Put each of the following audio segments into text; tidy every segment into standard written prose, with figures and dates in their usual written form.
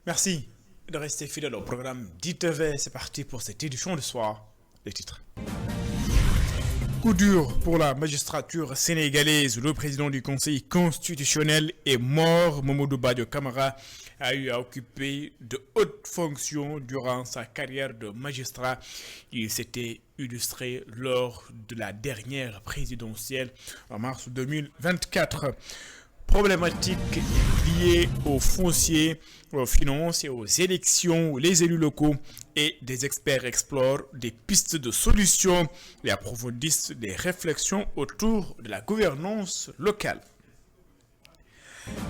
Merci de rester fidèle au programme d'ITV. C'est parti pour cette édition de soir. Les titres. Coup dur pour la magistrature sénégalaise. Le président du Conseil constitutionnel est mort. Mamadou Badio Camara a eu à occuper de hautes fonctions durant sa carrière de magistrat. Il s'était illustré lors de la dernière présidentielle en mars 2024. Problématiques liées aux fonciers, aux finances et aux élections, les élus locaux et des experts explorent des pistes de solutions et approfondissent des réflexions autour de la gouvernance locale.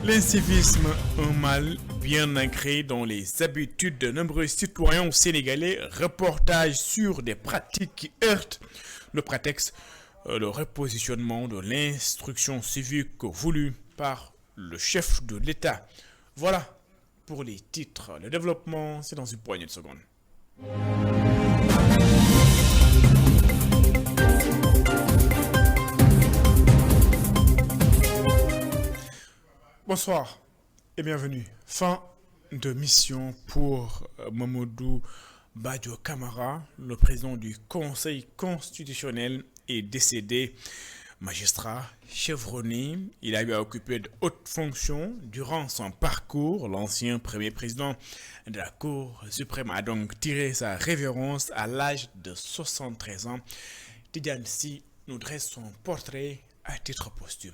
L'incivisme, un mal bien ancré dans les habitudes de nombreux citoyens sénégalais, reportage sur des pratiques qui heurtent le prétexte, le repositionnement de l'instruction civique voulue par le chef de l'État. Voilà pour les titres. Le développement, c'est dans une poignée de secondes. Bonsoir et bienvenue. Fin de mission pour Mamadou Badio Camara, le président du Conseil constitutionnel est décédé. Magistrat chevronné, il a eu à occuper de hautes fonctions durant son parcours. L'ancien premier président de la Cour suprême a donc tiré sa révérence à l'âge de 73 ans. Tidiane Sy nous dresse son portrait à titre posthume.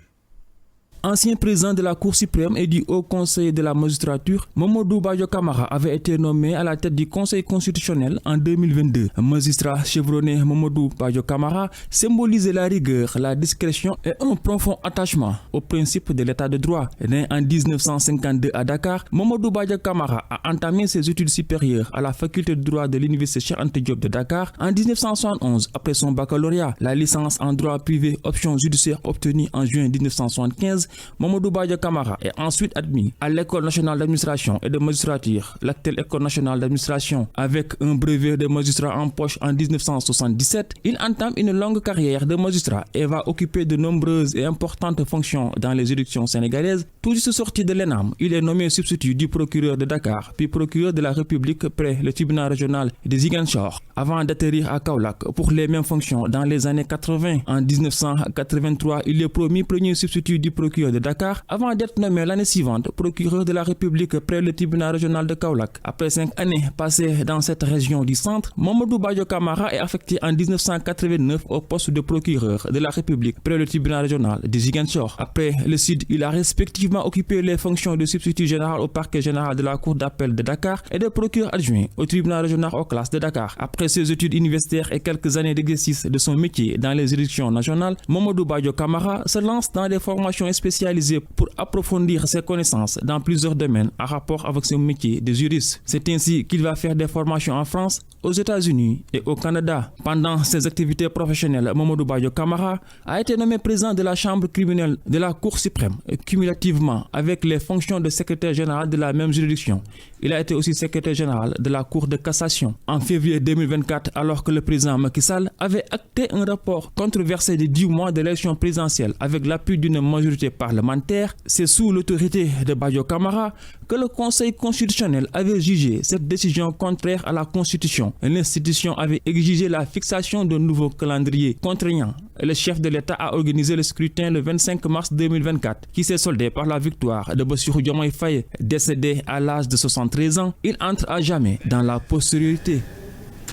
Ancien président de la Cour suprême et du Haut Conseil de la magistrature, Mamadou Badio Camara avait été nommé à la tête du Conseil constitutionnel en 2022. Magistrat chevronné Mamadou Badio Camara symbolisait la rigueur, la discrétion et un profond attachement au principe de l'état de droit. Né en 1952 à Dakar, Mamadou Badio Camara a entamé ses études supérieures à la faculté de droit de l'université Cheikh Anta Diop de Dakar en 1971 après son baccalauréat. La licence en droit privé option judiciaire obtenue en juin 1975, Mamadou Badio Camara est ensuite admis à l'École nationale d'administration et de magistrature, l'actuelle École nationale d'administration. Avec un brevet de magistrat en poche en 1977, il entame une longue carrière de magistrat et va occuper de nombreuses et importantes fonctions dans les juridictions sénégalaises. Tout juste sorti de l'ENAM, il est nommé substitut du procureur de Dakar, puis procureur de la République près le tribunal régional de Ziguinchor, avant d'atterrir à Kaolack pour les mêmes fonctions dans les années 80. En 1983, il est promu premier substitut du procureur de Dakar avant d'être nommé l'année suivante procureur de la République près le tribunal régional de Kaolack. Après 5 années passées dans cette région du centre, Mamadou Badio Camara est affecté en 1989 au poste de procureur de la République près le tribunal régional de Ziguinchor. Après le Sud, il a respectivement occupé les fonctions de substitut général au parquet général de la Cour d'appel de Dakar et de procureur adjoint au tribunal régional aux classes de Dakar. Après ses études universitaires et quelques années d'exercice de son métier dans les juridictions nationales, Mamadou Badio Camara se lance dans des formations spécialisé pour approfondir ses connaissances dans plusieurs domaines en rapport avec son métier de juriste. C'est ainsi qu'il va faire des formations en France, aux États-Unis et au Canada. Pendant ses activités professionnelles, Mamadou Badio Camara a été nommé président de la Chambre criminelle de la Cour suprême, cumulativement avec les fonctions de secrétaire général de la même juridiction. Il a été aussi secrétaire général de la Cour de cassation. En février 2024, alors que le président Macky Sall avait acté un rapport controversé de 10 mois de l'élection présidentielle avec l'appui d'une majorité parlementaire, c'est sous l'autorité de Badio Camara que le Conseil constitutionnel avait jugé cette décision contraire à la Constitution. L'institution avait exigé la fixation d'un nouveau calendrier contraignant. Le chef de l'État a organisé le scrutin le 25 mars 2024 qui s'est soldé par la victoire de Bassirou Diomaye Faye. Décédé à l'âge de 73 ans, il entre à jamais dans la postérité.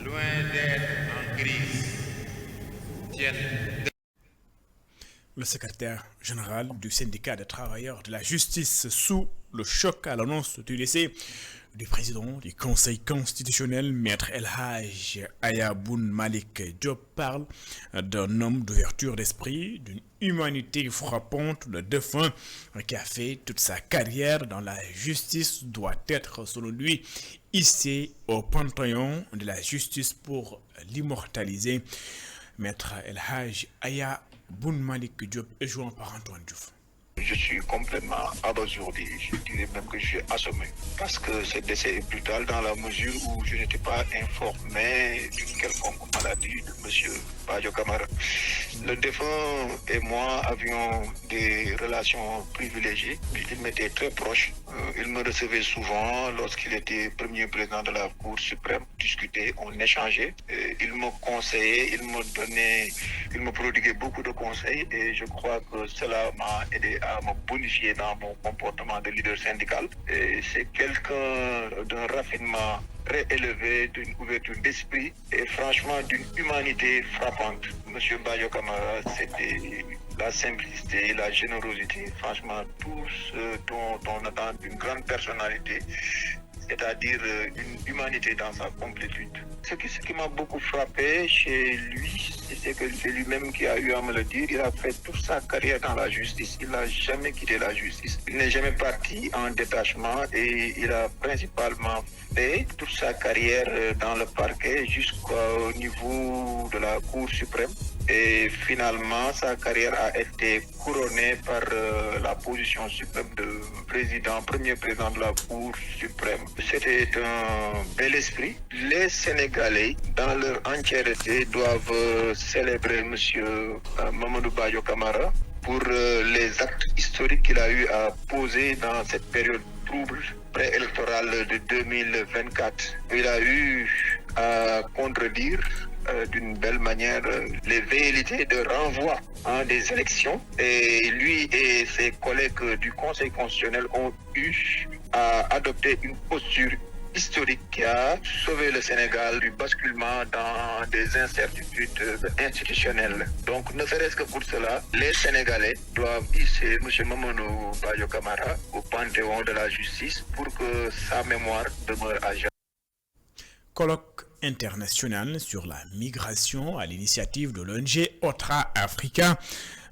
Loin d'être en crise, Le secrétaire général du syndicat des travailleurs de la justice sous le choc à l'annonce du décès du président du Conseil constitutionnel, Maître El Hadj Aya Boun Malick Diop, parle d'un homme d'ouverture d'esprit, d'une humanité frappante. Le défunt qui a fait toute sa carrière dans la justice doit être, selon lui, hissé au panthéon de la justice pour l'immortaliser. Maître El Hadj Aya Boun Malick Diop est joué par Antoine Diouf. Je suis complètement abasourdi, je dirais même que je suis assommé. Parce que ce décès est brutal dans la mesure où je n'étais pas informé d'une quelconque maladie de M. Badio Camara. Le défunt et moi avions des relations privilégiées. Il m'était très proche. Il me recevait souvent lorsqu'il était premier président de la Cour suprême. On discutait, on échangeait. Il me conseillait, il me prodiguait beaucoup de conseils et je crois que cela m'a aidé à me bonifier dans mon comportement de leader syndical. Et c'est quelqu'un d'un raffinement très élevé, d'une ouverture d'esprit et franchement d'une humanité frappante. Monsieur Bayo Camara, c'était la simplicité, la générosité, franchement tout ce dont on attend d'une grande personnalité, c'est-à-dire une humanité dans sa complétude. Ce qui m'a beaucoup frappé chez lui, c'est que c'est lui-même qui a eu à me le dire. Il a fait toute sa carrière dans la justice. Il n'a jamais quitté la justice. Il n'est jamais parti en détachement et il a principalement fait toute sa carrière dans le parquet jusqu'au niveau de la Cour suprême. Et finalement, sa carrière a été couronnée par la position suprême de premier président de la Cour suprême. C'était un bel esprit. Les Sénégalais, dans leur entièreté, doivent célébrer M. Mamadou Bayo Camara pour les actes historiques qu'il a eu à poser dans cette période trouble préélectorale de 2024. Il a eu à contredire d'une belle manière les velléités de renvoi des élections. Et lui et ses collègues du Conseil constitutionnel ont eu à adopter une posture historique qui a sauvé le Sénégal du basculement dans des incertitudes institutionnelles. Donc, ne serait-ce que pour cela, les Sénégalais doivent hisser M. Mamadou Bayo Camara au panthéon de la justice pour que sa mémoire demeure à jamais. Colloque international sur la migration à l'initiative de l'ONG Otra Africa.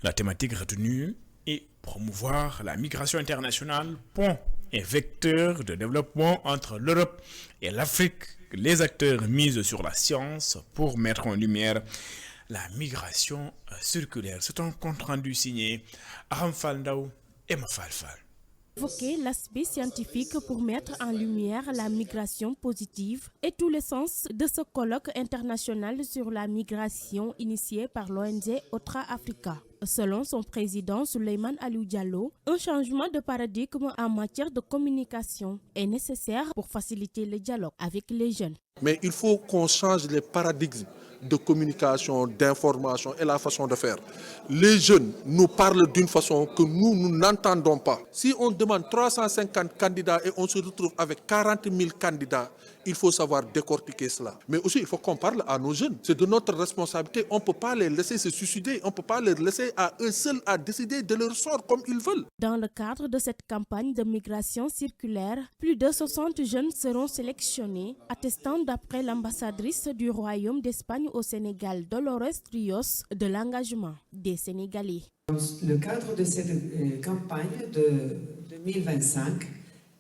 La thématique retenue est promouvoir la migration internationale, pont et vecteur de développement entre l'Europe et l'Afrique. Les acteurs misent sur la science pour mettre en lumière la migration circulaire. C'est un compte rendu signé Aram Faldao et Mafalfal. Évoquer l'aspect scientifique pour mettre en lumière la migration positive est tout le sens de ce colloque international sur la migration initié par l'ONG Otra Africa. Selon son président Souleymane Aliou Diallo, un changement de paradigme en matière de communication est nécessaire pour faciliter le dialogue avec les jeunes. Mais il faut qu'on change les paradigmes de communication, d'information et la façon de faire. Les jeunes nous parlent d'une façon que nous n'entendons pas. Si on demande 350 candidats et on se retrouve avec 40 000 candidats, il faut savoir décortiquer cela. Mais aussi, il faut qu'on parle à nos jeunes. C'est de notre responsabilité. On ne peut pas les laisser se suicider. On ne peut pas les laisser à eux seuls à décider de leur sort comme ils veulent. Dans le cadre de cette campagne de migration circulaire, plus de 60 jeunes seront sélectionnés, attestant d'après l'ambassadrice du Royaume d'Espagne au Sénégal, Dolores Rios, de l'engagement des Sénégalais. Dans le cadre de cette campagne de 2025,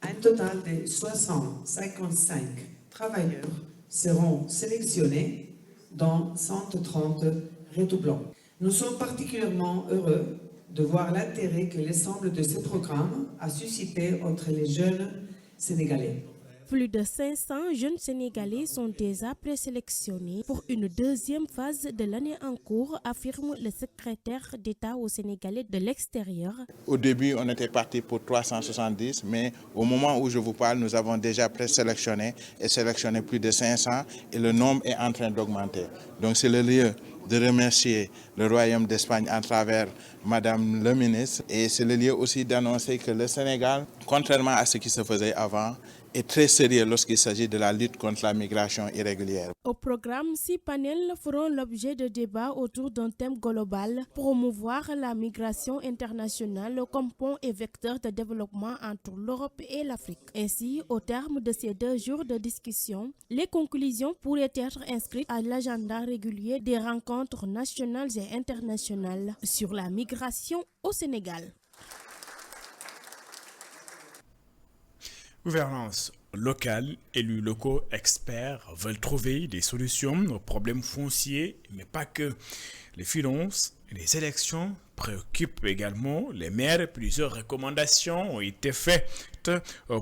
un total de 655 travailleurs seront sélectionnés dans 130 redoublants. Nous sommes particulièrement heureux de voir l'intérêt que l'ensemble de ce programme a suscité entre les jeunes Sénégalais. Plus de 500 jeunes Sénégalais sont déjà présélectionnés pour une deuxième phase de l'année en cours, affirme le secrétaire d'État au Sénégalais de l'extérieur. Au début, on était parti pour 370, mais au moment où je vous parle, nous avons déjà présélectionné et sélectionné plus de 500 et le nombre est en train d'augmenter. Donc c'est le lieu de remercier le Royaume d'Espagne à travers Madame le ministre et c'est le lieu aussi d'annoncer que le Sénégal, contrairement à ce qui se faisait avant, est très sérieux lorsqu'il s'agit de la lutte contre la migration irrégulière. Au programme, 6 panels feront l'objet de débats autour d'un thème global, promouvoir la migration internationale comme pont et vecteur de développement entre l'Europe et l'Afrique. Ainsi, au terme de ces 2 jours de discussion, les conclusions pourraient être inscrites à l'agenda régulier des rencontres nationales et internationales sur la migration au Sénégal. Gouvernance locale, élus locaux, experts veulent trouver des solutions aux problèmes fonciers, mais pas que. Les finances et les élections préoccupent également les maires. Plusieurs recommandations ont été faites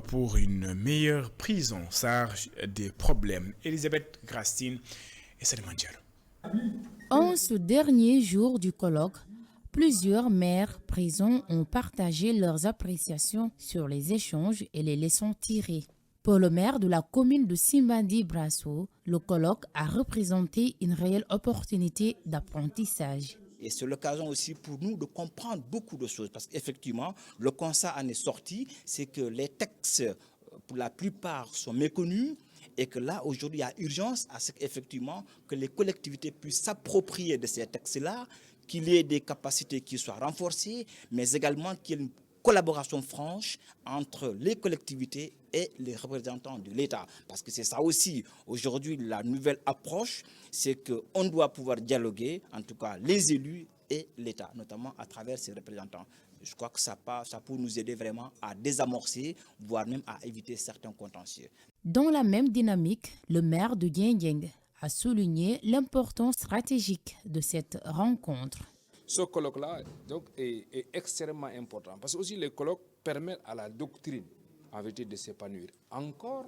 pour une meilleure prise en charge des problèmes. Elisabeth Grastine et Salim Diallo. En ce dernier jour du colloque, Plusieurs maires présents ont partagé leurs appréciations sur les échanges et les leçons tirées. Pour le maire de la commune de Simbandi-Brasso, le colloque a représenté une réelle opportunité d'apprentissage. Et c'est l'occasion aussi pour nous de comprendre beaucoup de choses parce qu'effectivement, le constat en est sorti, c'est que les textes, pour la plupart, sont méconnus et que là, aujourd'hui, il y a urgence à ce qu'effectivement, que les collectivités puissent s'approprier de ces textes-là, qu'il y ait des capacités qui soient renforcées, mais également qu'il y ait une collaboration franche entre les collectivités et les représentants de l'État. Parce que c'est ça aussi, aujourd'hui, la nouvelle approche, c'est qu'on doit pouvoir dialoguer, en tout cas les élus et l'État, notamment à travers ses représentants. Je crois que ça peut nous aider vraiment à désamorcer, voire même à éviter certains contentieux. Dans la même dynamique, le maire de Dieng a souligné l'importance stratégique de cette rencontre. Ce colloque-là donc, est extrêmement important parce que aussi les colloques permettent à la doctrine en vérité de s'épanouir. Encore,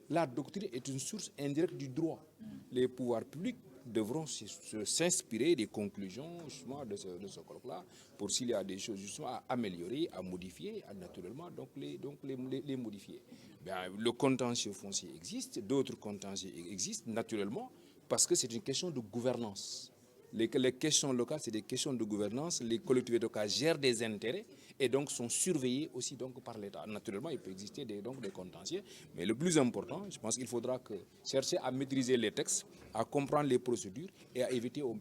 la doctrine est une source indirecte du droit. Les pouvoirs publics devront s'inspirer des conclusions justement de ce colloque-là pour s'il y a des choses justement à améliorer, à modifier, naturellement les modifier. Bien, le contentieux foncier existe, d'autres contentieux existent naturellement parce que c'est une question de gouvernance. Les questions locales, c'est des questions de gouvernance. Les collectivités locales gèrent des intérêts et donc sont surveillées aussi donc, par l'État. Naturellement, il peut exister des contentieux, mais le plus important, je pense qu'il faudra chercher à maîtriser les textes, à comprendre les procédures et à éviter au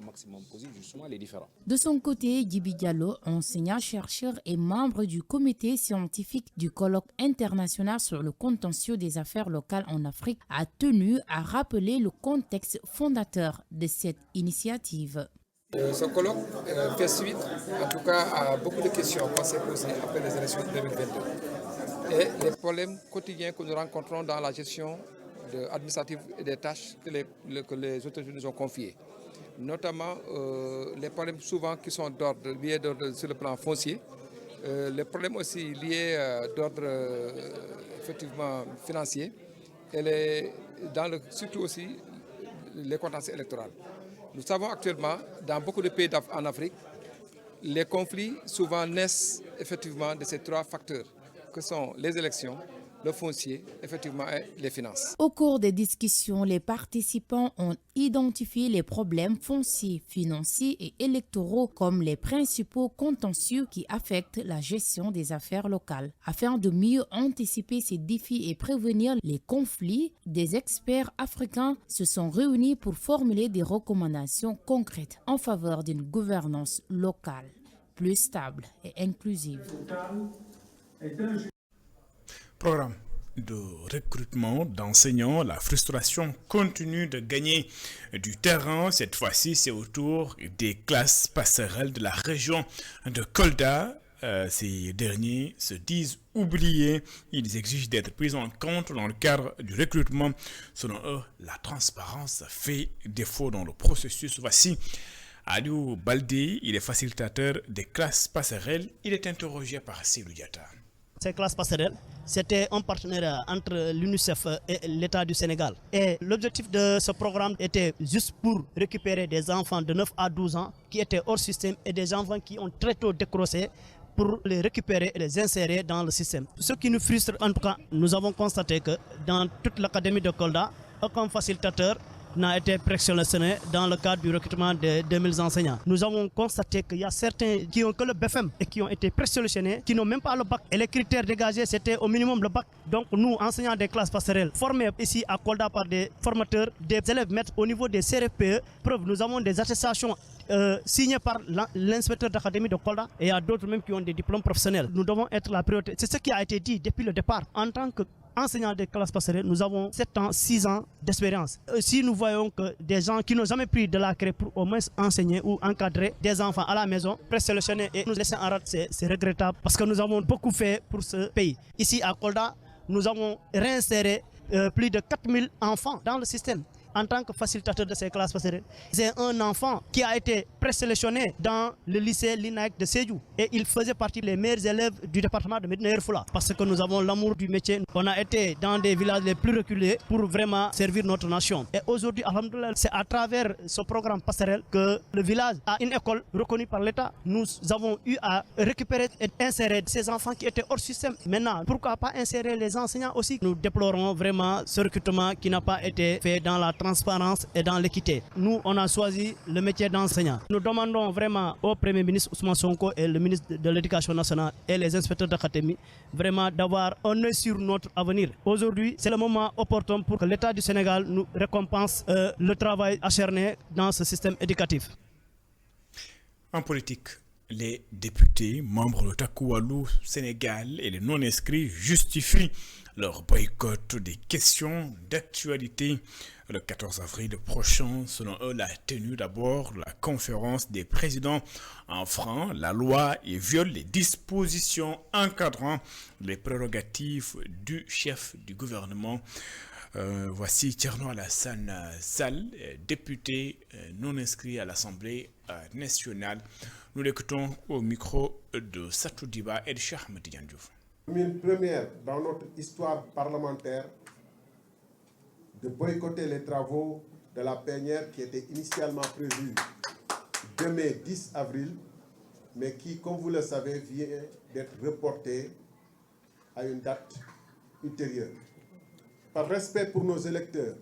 maximum possible justement les différends. De son côté, Djibi Diallo, enseignant-chercheur et membre du comité scientifique du colloque international sur le contentieux des affaires locales en Afrique, a tenu à rappeler le contexte fondateur de cette initiative. Ce colloque fait suite, en tout cas, à beaucoup de questions qu'on s'est posées après les élections de 2022. Et les problèmes quotidiens que nous rencontrons dans la gestion administrative et des tâches que les autorités nous ont confiées. Notamment les problèmes souvent qui sont liés d'ordre sur le plan foncier, les problèmes aussi liés d'ordre effectivement financier et surtout aussi les contentieux électoraux. Nous savons actuellement, dans beaucoup de pays en Afrique, les conflits souvent naissent effectivement de ces trois facteurs, que sont les élections, le foncier, effectivement, et les finances. Au cours des discussions, les participants ont identifié les problèmes fonciers, financiers et électoraux comme les principaux contentieux qui affectent la gestion des affaires locales. Afin de mieux anticiper ces défis et prévenir les conflits, des experts africains se sont réunis pour formuler des recommandations concrètes en faveur d'une gouvernance locale plus stable et inclusive. Programme de recrutement d'enseignants, la frustration continue de gagner du terrain. Cette fois-ci, c'est au tour des classes passerelles de la région de Kolda. Ces derniers se disent oubliés. Ils exigent d'être pris en compte dans le cadre du recrutement. Selon eux, la transparence fait défaut dans le processus. Voici Aliou Baldé, il est facilitateur des classes passerelles. Il est interrogé par Seydou Diatta. Ces classes passerelles, c'était un partenariat entre l'UNICEF et l'État du Sénégal. Et l'objectif de ce programme était juste pour récupérer des enfants de 9 à 12 ans qui étaient hors système et des enfants qui ont très tôt décroché pour les récupérer et les insérer dans le système. Ce qui nous frustre, en tout cas, nous avons constaté que dans toute l'académie de Kolda, aucun facilitateur n'a été présélectionné dans le cadre du recrutement de 2000 enseignants. Nous avons constaté qu'il y a certains qui ont que le BFM et qui ont été présélectionnés, qui n'ont même pas le bac. Et les critères dégagés, c'était au minimum le bac. Donc nous, enseignants des classes passerelles, formés ici à Kolda par des formateurs, des élèves maîtres au niveau des CRFPE, preuve, nous avons des attestations signées par l'inspecteur d'académie de Kolda et il y a d'autres même qui ont des diplômes professionnels. Nous devons être la priorité. C'est ce qui a été dit depuis le départ. En tant qu'enseignants des classes passerelles, nous avons 7 ans, 6 ans d'expérience. Si nous voyons que des gens qui n'ont jamais pris de la craie pour au moins enseigner ou encadrer des enfants à la maison, présélectionnés et nous laisser en rade, c'est regrettable parce que nous avons beaucoup fait pour ce pays. Ici à Kolda, nous avons réinséré plus de 4000 enfants dans le système. en tant que facilitateur de ces classes passerelles. C'est un enfant qui a été présélectionné dans le lycée l'INAEC de Sédhiou et il faisait partie des meilleurs élèves du département de Médina Yoro Foulah parce que nous avons l'amour du métier. On a été dans des villages les plus reculés pour vraiment servir notre nation. Et aujourd'hui, alhamdoulilah, c'est à travers ce programme passerelle que le village a une école reconnue par l'État. Nous avons eu à récupérer et insérer ces enfants qui étaient hors système. Maintenant, pourquoi pas insérer les enseignants aussi? Nous déplorons vraiment ce recrutement qui n'a pas été fait dans la transparence et dans l'équité. Nous, on a choisi le métier d'enseignant. Nous demandons vraiment au Premier ministre Ousmane Sonko et le ministre de l'Éducation nationale et les inspecteurs d'académie vraiment d'avoir un œil sur notre avenir. Aujourd'hui, c'est le moment opportun pour que l'État du Sénégal nous récompense le travail acharné dans ce système éducatif. En politique, les députés, membres de Takoualou Sénégal et les non-inscrits justifient leur boycott des questions d'actualité. Le 14 avril prochain, selon eux, la tenue d'abord la conférence des présidents enfreint la loi et viole les dispositions encadrant les prérogatives du chef du gouvernement. Voici Thierno Alassane Sall, député non inscrit à l'Assemblée nationale. Nous l'écoutons au micro de Satou Diba et de Cheikh Ahmed Tidiane Diouf. Une première dans notre histoire parlementaire de boycotter les travaux de la plénière qui était initialement prévue demain 10 avril, mais qui, comme vous le savez, vient d'être reportée à une date ultérieure. Par respect pour nos électeurs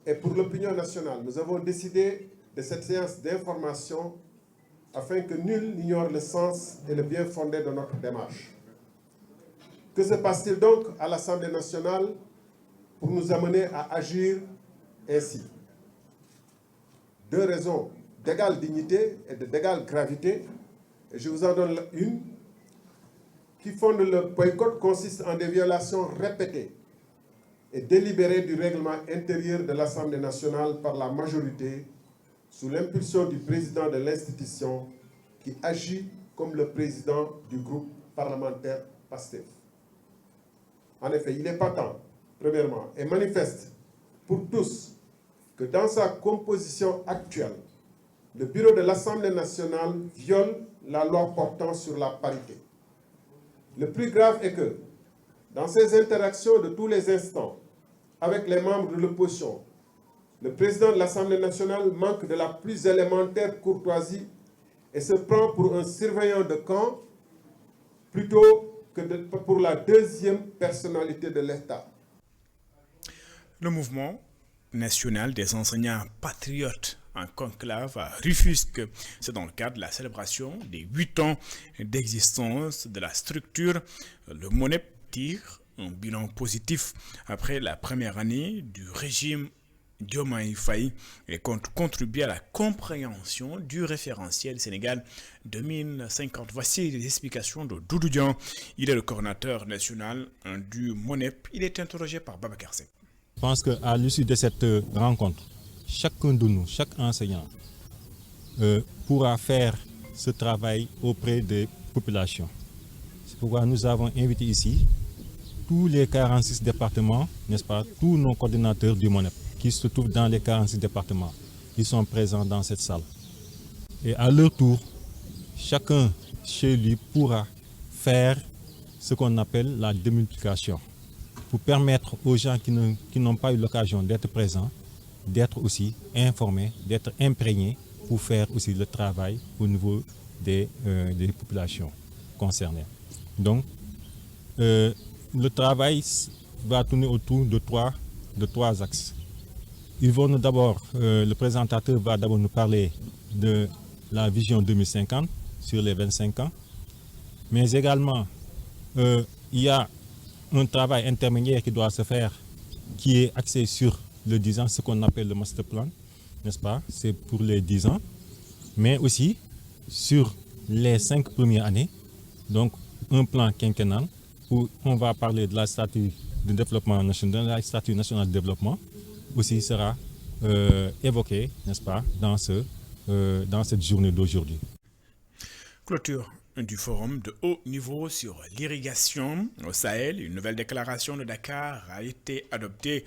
et pour l'opinion nationale, nous avons décidé de cette séance d'information afin que nul n'ignore le sens et le bien fondé de notre démarche. Que se passe-t-il donc à l'Assemblée nationale pour nous amener à agir ainsi? Deux raisons d'égale dignité et d'égale gravité, et je vous en donne une, qui fonde le boycott consiste en des violations répétées et délibérées du règlement intérieur de l'Assemblée nationale par la majorité sous l'impulsion du président de l'institution qui agit comme le président du groupe parlementaire PASTEF. En effet, il est patent, premièrement, et manifeste pour tous que dans sa composition actuelle, le bureau de l'Assemblée nationale viole la loi portant sur la parité. Le plus grave est que, dans ses interactions de tous les instants avec les membres de l'opposition, le président de l'Assemblée nationale manque de la plus élémentaire courtoisie et se prend pour un surveillant de camp plutôt que pour la deuxième personnalité de l'État. Le mouvement national des enseignants patriotes en conclave à Rufisque, c'est dans le cadre de la célébration des 8 ans d'existence de la structure. Le MONEP tire un bilan positif après la première année du régime Diomaye Faye et compte contribuer à la compréhension du référentiel Sénégal 2050. Voici les explications de Doudou Dian. Il est le coordinateur national du MONEP. Il est interrogé par Babacar Seck. Je pense qu'à l'issue de cette rencontre, chacun de nous, chaque enseignant, pourra faire ce travail auprès des populations. C'est pourquoi nous avons invité ici tous les 46 départements, n'est-ce pas, tous nos coordinateurs du MONEP qui se trouvent dans les 46 départements. Ils sont présents dans cette salle. Et à leur tour, chacun chez lui pourra faire ce qu'on appelle la démultiplication pour permettre aux gens qui n'ont pas eu l'occasion d'être présents, d'être aussi informés, d'être imprégnés pour faire aussi le travail au niveau des populations concernées. Donc, le travail va tourner autour de trois axes. Le présentateur va d'abord nous parler de la vision 2050 sur les 25 ans, mais également il y a un travail intermédiaire qui doit se faire qui est axé sur le 10 ans, ce qu'on appelle le master plan, n'est-ce pas? C'est pour les 10 ans, mais aussi sur les 5 premières années, donc un plan quinquennal où on va parler de la stratégie de développement national, la stratégie nationale de développement aussi sera évoqué, n'est-ce pas, dans cette journée d'aujourd'hui. Clôture du forum de haut niveau sur l'irrigation au Sahel. Une nouvelle déclaration de Dakar a été adoptée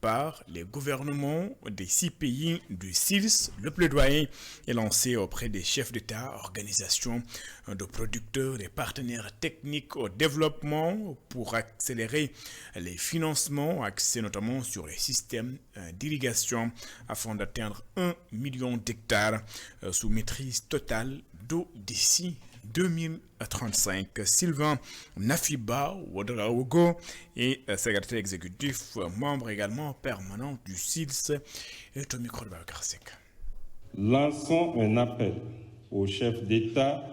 par les gouvernements des 6 pays du SILS. Le plaidoyer est lancé auprès des chefs d'État, organisations de producteurs et partenaires techniques au développement pour accélérer les financements axés notamment sur les systèmes d'irrigation afin d'atteindre 1 million d'hectares sous maîtrise totale d'eau d'ici 2035. Sylvain Nafiba Ouadraogo est secrétaire exécutif, membre également permanent du SILS, et au micro de Bayokarsek. Lançons un appel aux chefs d'État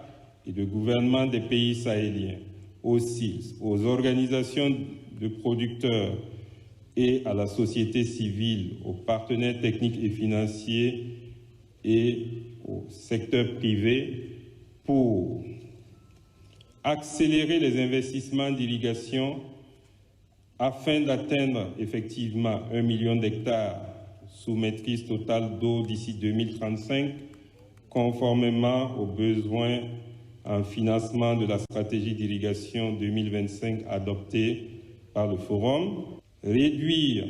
et de gouvernement des pays sahéliens, aux SILS, aux organisations de producteurs et à la société civile, aux partenaires techniques et financiers et au secteur privé pour accélérer les investissements d'irrigation afin d'atteindre effectivement 1 million d'hectares sous maîtrise totale d'eau d'ici 2035, conformément aux besoins en financement de la stratégie d'irrigation 2025 adoptée par le Forum, réduire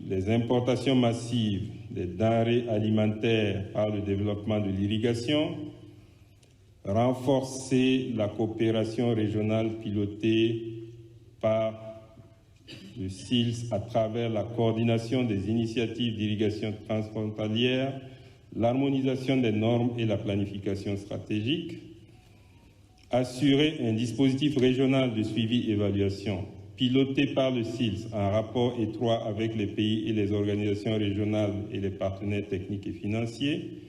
les importations massives des denrées alimentaires par le développement de l'irrigation, renforcer la coopération régionale pilotée par le SILS à travers la coordination des initiatives d'irrigation transfrontalière, l'harmonisation des normes et la planification stratégique, assurer un dispositif régional de suivi-évaluation piloté par le SILS en rapport étroit avec les pays et les organisations régionales et les partenaires techniques et financiers,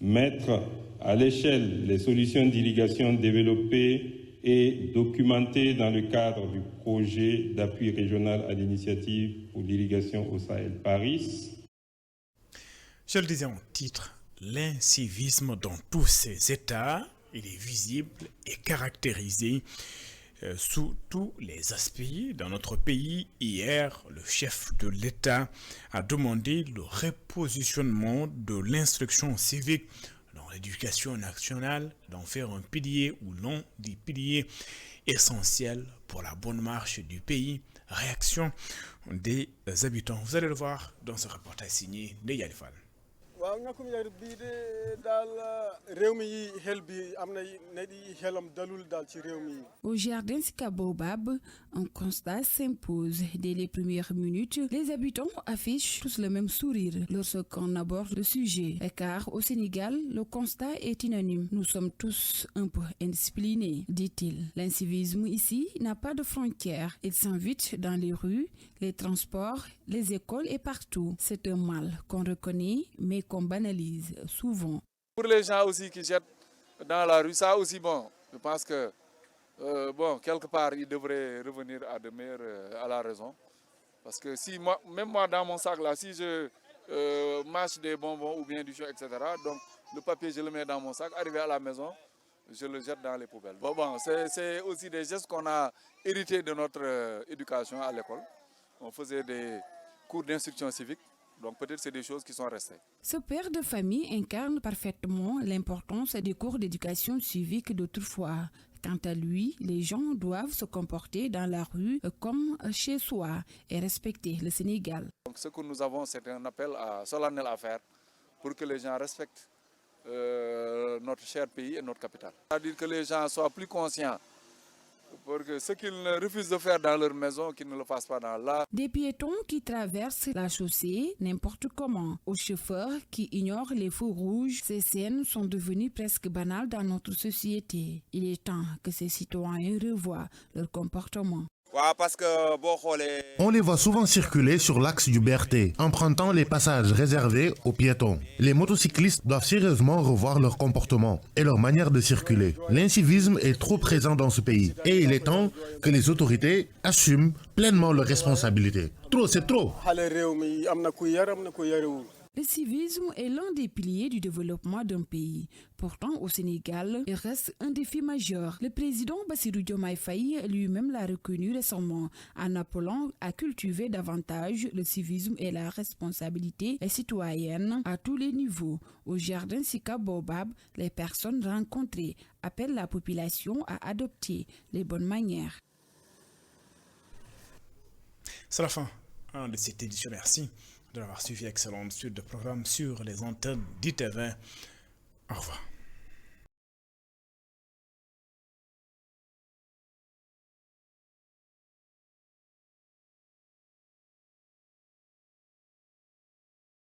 mettre à l'échelle les solutions d'irrigation développées et documentées dans le cadre du projet d'appui régional à l'initiative pour l'irrigation au Sahel Paris. Je le disais en titre, l'incivisme dans tous ces États, il est visible et caractérisé sous tous les aspects. Dans notre pays, hier, le chef de l'État a demandé le repositionnement de l'instruction civique dans l'éducation nationale, d'en faire un pilier ou l'un des piliers essentiels pour la bonne marche du pays. Réaction des habitants. Vous allez le voir dans ce reportage signé de Yalifal. Au jardin Sikabobab, un constat s'impose. Dès les premières minutes, les habitants affichent tous le même sourire lorsqu'on aborde le sujet. Car au Sénégal, le constat est unanime. Nous sommes tous un peu indisciplinés, dit-il. L'incivisme ici n'a pas de frontières. Il s'invite dans les rues, les transports, les écoles et partout. C'est un mal qu'on reconnaît, mais qu'on banalise souvent. Pour les gens aussi qui jettent dans la rue, ça aussi, je pense que, quelque part, ils devraient revenir à la raison. Parce que si même moi dans mon sac là, si je mâche des bonbons ou bien du chaud, etc., donc le papier je le mets dans mon sac, arrivé à la maison, je le jette dans les poubelles. C'est aussi des gestes qu'on a hérités de notre éducation à l'école. On faisait des cours d'instruction civique, donc peut-être c'est des choses qui sont restées. Ce père de famille incarne parfaitement l'importance des cours d'éducation civique d'autrefois. Quant à lui, les gens doivent se comporter dans la rue comme chez soi et respecter le Sénégal. Donc ce que nous avons, c'est un appel solennel à faire pour que les gens respectent notre cher pays et notre capitale. C'est-à-dire que les gens soient plus conscients pour que ce qu'ils refusent de faire dans leur maison, qu'ils ne le fassent pas dans la... Des piétons qui traversent la chaussée n'importe comment, aux chauffeurs qui ignorent les feux rouges, ces scènes sont devenues presque banales dans notre société. Il est temps que ces citoyens revoient leur comportement. On les voit souvent circuler sur l'axe du BRT, empruntant les passages réservés aux piétons. Les motocyclistes doivent sérieusement revoir leur comportement et leur manière de circuler. L'incivisme est trop présent dans ce pays et il est temps que les autorités assument pleinement leurs responsabilités. Trop, c'est trop. Le civisme est l'un des piliers du développement d'un pays. Pourtant, au Sénégal, il reste un défi majeur. Le président Bassirou Diomaye Faye lui-même l'a reconnu récemment en appelant à cultiver davantage le civisme et la responsabilité citoyenne à tous les niveaux. Au jardin Sika Baobab, les personnes rencontrées appellent la population à adopter les bonnes manières. C'est la fin de cette édition. Merci de l'avoir suivi. Excellente suite de programmes sur les antennes d'ITV. Au revoir.